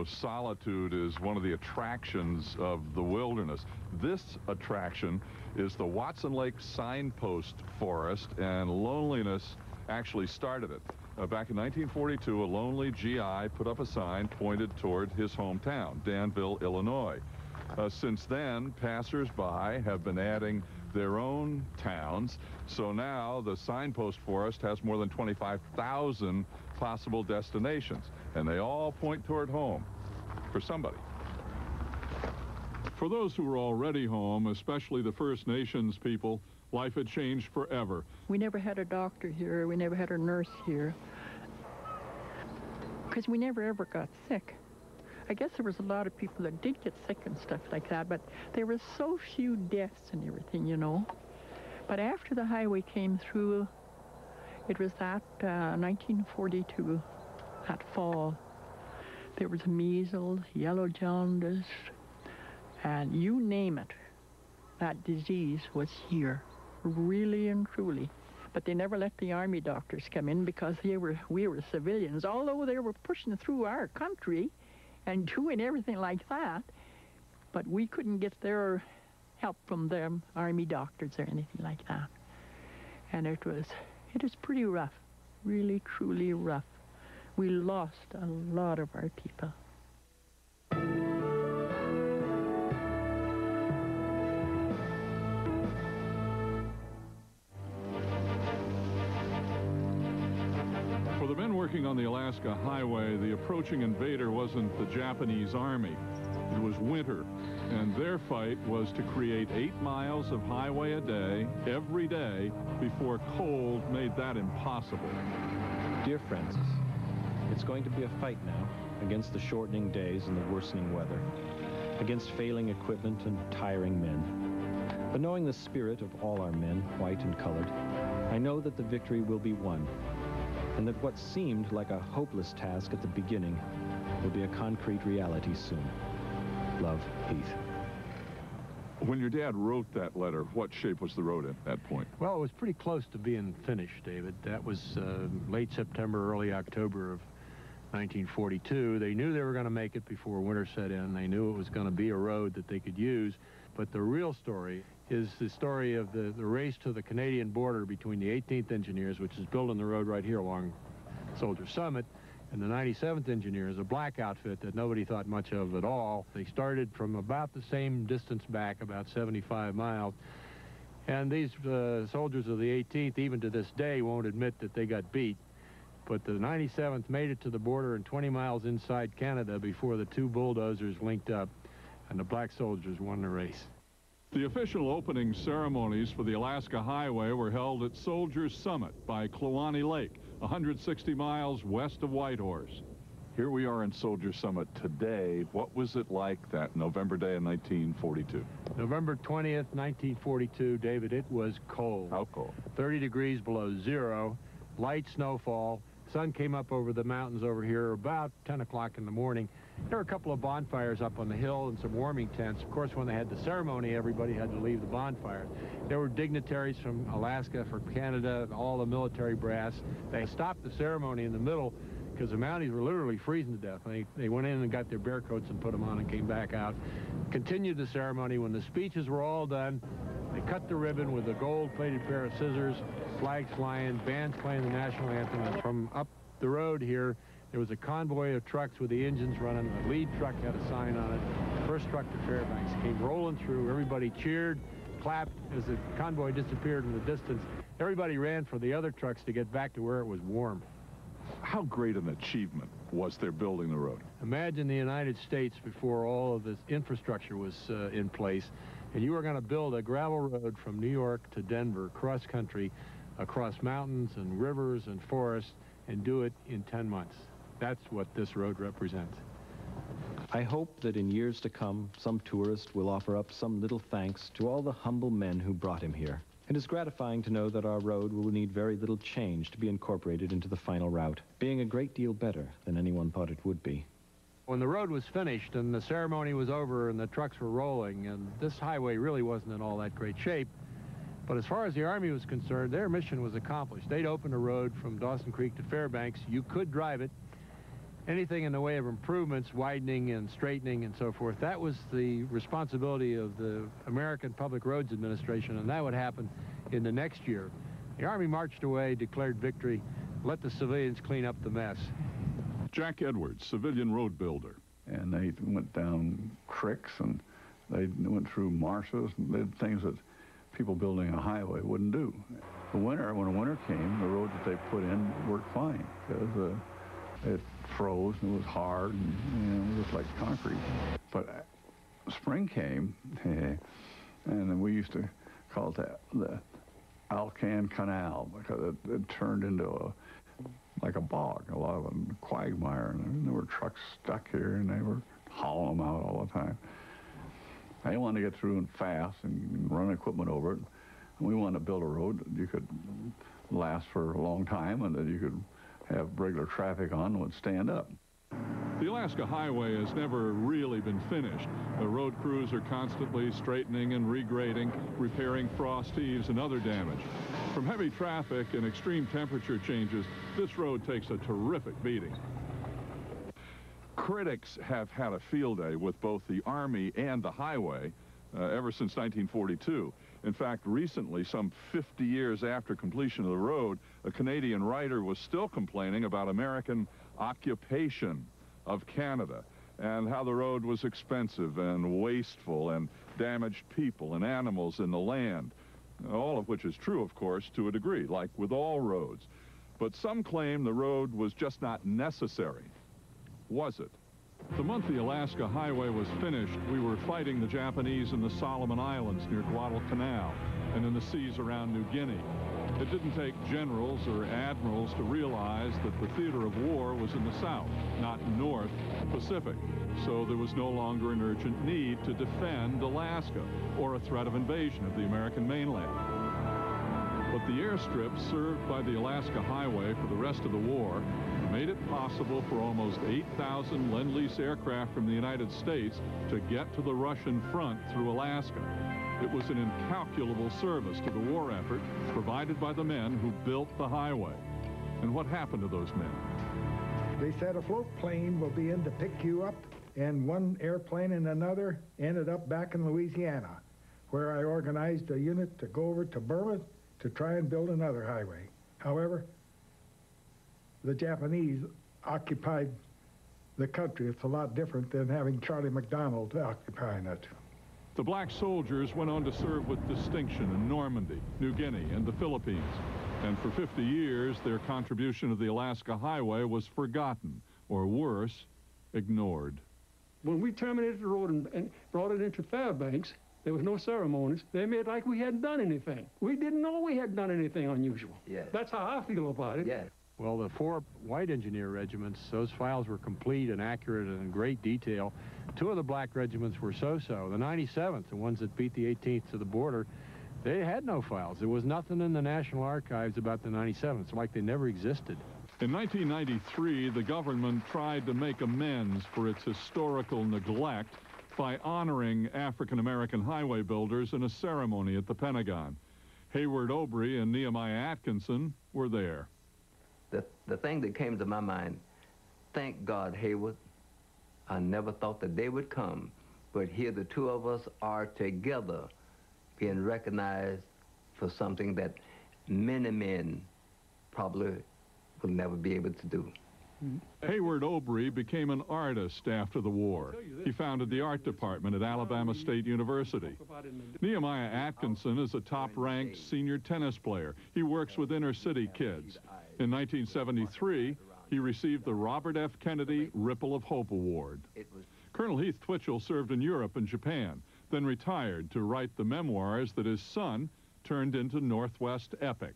solitude is one of the attractions of the wilderness. This attraction is the Watson Lake Signpost Forest, and loneliness actually started it. Back in 1942, a lonely GI put up a sign pointed toward his hometown, Danville, Illinois. Since then, passers-by have been adding their own towns, so now the Signpost Forest has more than 25,000 possible destinations, and they all point toward home for somebody. For those who were already home, especially the First Nations people, life had changed forever. We never had a doctor here. We never had a nurse here, because we never ever got sick. I guess there was a lot of people that did get sick and stuff like that, but there were so few deaths and everything, you know. But after the highway came through, it was that 1942, that fall, there was measles, yellow jaundice, and you name it, that disease was here, really and truly. But they never let the army doctors come in because we were civilians. Although they were pushing through our country and doing everything like that, but we couldn't get their help from them army doctors or anything like that. And it was pretty rough, really, truly rough. We lost a lot of our people. For the men working on the Alaska Highway, the approaching invader wasn't the Japanese army. It was winter, and their fight was to create 8 miles of highway a day, every day, before cold made that impossible. Dear friends, it's going to be a fight now against the shortening days and the worsening weather, against failing equipment and tiring men. But knowing the spirit of all our men, white and colored, I know that the victory will be won, and that what seemed like a hopeless task at the beginning will be a concrete reality soon. Love, Heath. When your dad wrote that letter, what shape was the road at that point? Well, it was pretty close to being finished, David. That was late September, early October of 1942. They knew they were going to make it before winter set in. They knew it was going to be a road that they could use. But the real story is the story of the race to the Canadian border between the 18th Engineers, which is building the road right here along Soldier Summit, and the 97th Engineers, a black outfit that nobody thought much of at all. They started from about the same distance back, about 75 miles. And these soldiers of the 18th, even to this day, won't admit that they got beat. But the 97th made it to the border and 20 miles inside Canada before the two bulldozers linked up, and the black soldiers won the race. The official opening ceremonies for the Alaska Highway were held at Soldier Summit by Kluane Lake, 160 miles west of Whitehorse. Here we are in Soldier Summit today. What was it like that November day in 1942? November 20th, 1942, David, it was cold. How cold? 30 degrees below zero, light snowfall. Sun came up over the mountains over here about 10 o'clock in the morning. There were a couple of bonfires up on the hill and some warming tents. Of course, when they had the ceremony, everybody had to leave the bonfires. There were dignitaries from Alaska, from Canada, all the military brass. They stopped the ceremony in the middle because the Mounties were literally freezing to death. They went in and got their bear coats and put them on and came back out. Continued the ceremony. When the speeches were all done, they cut the ribbon with a gold-plated pair of scissors, flags flying, bands playing the national anthem. And from up the road here, there was a convoy of trucks with the engines running. The lead truck had a sign on it. First truck to Fairbanks came rolling through. Everybody cheered, clapped as the convoy disappeared in the distance. Everybody ran for the other trucks to get back to where it was warm. How great an achievement was there building the road? Imagine the United States before all of this infrastructure was in place, and you were going to build a gravel road from New York to Denver, cross country, across mountains and rivers and forests, and do it in 10 months. That's what this road represents. I hope that in years to come, some tourist will offer up some little thanks to all the humble men who brought him here. It is gratifying to know that our road will need very little change to be incorporated into the final route, being a great deal better than anyone thought it would be. When the road was finished and the ceremony was over and the trucks were rolling, and this highway really wasn't in all that great shape, but as far as the Army was concerned, their mission was accomplished. They'd opened a road from Dawson Creek to Fairbanks. You could drive it. anything in the way of improvements, widening and straightening and so forth, that was the responsibility of the American Public Roads Administration, and that would happen in the next year. The Army marched away, declared victory, let the civilians clean up the mess. Jack Edwards, civilian road builder. And they went down creeks, and they went through marshes, and they did things that people building a highway wouldn't do. When winter came, the road that they put in worked fine, because it froze and it was hard, and it was like concrete. But spring came, and then we used to call it the Alcan Canal, because it turned into like a bog, a lot of a quagmire, and there were trucks stuck here, and they were hauling them out all the time. They wanted to get through and fast and run equipment over it. And we wanted to build a road that you could last for a long time and that you could have regular traffic on and would stand up. The Alaska Highway has never really been finished. The road crews are constantly straightening and regrading, repairing frost heaves and other damage. From heavy traffic and extreme temperature changes, this road takes a terrific beating. Critics have had a field day with both the Army and the highway ever since 1942. In fact, recently, some 50 years after completion of the road, a Canadian writer was still complaining about American occupation of Canada and how the road was expensive and wasteful and damaged people and animals in the land, all of which is true, of course, to a degree, like with all roads. But some claim the road was just not necessary. Was it? The month the Alaska Highway was finished, we were fighting the Japanese in the Solomon Islands near Guadalcanal and in the seas around New Guinea. It didn't take generals or admirals to realize that the theater of war was in the South, not North Pacific. So there was no longer an urgent need to defend Alaska or a threat of invasion of the American mainland. But the airstrip served by the Alaska Highway for the rest of the war made it possible for almost 8,000 Lend-Lease aircraft from the United States to get to the Russian front through Alaska. It was an incalculable service to the war effort provided by the men who built the highway. And what happened to those men? They said a float plane will be in to pick you up, and one airplane and another ended up back in Louisiana, where I organized a unit to go over to Burma to try and build another highway. However, the Japanese occupied the country. It's a lot different than having Charlie MacDonald occupying it. The black soldiers went on to serve with distinction in Normandy, New Guinea, and the Philippines. And for 50 years, their contribution to the Alaska Highway was forgotten, or worse, ignored. When we terminated the road and brought it into Fairbanks, there was no ceremonies. They made like we hadn't done anything. We didn't know we hadn't done anything unusual. Yes. That's how I feel about it. Yes. Well, the 4 white engineer regiments, those files were complete and accurate and in great detail. 2 of the black regiments were so-so. The 97th, the ones that beat the 18th to the border, they had no files. There was nothing in the National Archives about the 97th. It's like they never existed. In 1993, the government tried to make amends for its historical neglect by honoring African-American highway builders in a ceremony at the Pentagon. Hayward Aubrey and Nehemiah Atkinson were there. The thing that came to my mind, thank God, Hayward. I never thought the day would come, but here the 2 of us are together being recognized for something that many men probably will never be able to do. Hayward Aubrey became an artist after the war. He founded the art department at Alabama State University. Nehemiah Atkinson is a top-ranked senior tennis player. He works with inner-city kids. In 1973, he received the Robert F. Kennedy Ripple of Hope Award. Colonel Heath Twitchell served in Europe and Japan, then retired to write the memoirs that his son turned into Northwest epic.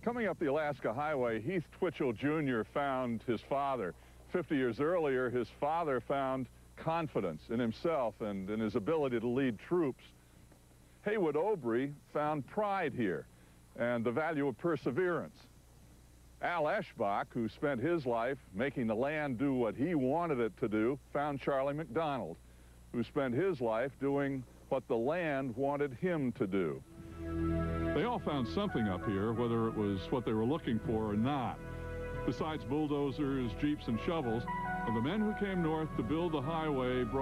Coming up the Alaska Highway, Heath Twitchell Jr. found his father. 50 years earlier, his father found confidence in himself and in his ability to lead troops. Hayward Aubrey found pride here and the value of perseverance. Al Eschbach, who spent his life making the land do what he wanted it to do, found Charlie MacDonald, who spent his life doing what the land wanted him to do. They all found something up here, whether it was what they were looking for or not. Besides bulldozers, jeeps, and shovels, the men who came north to build the highway brought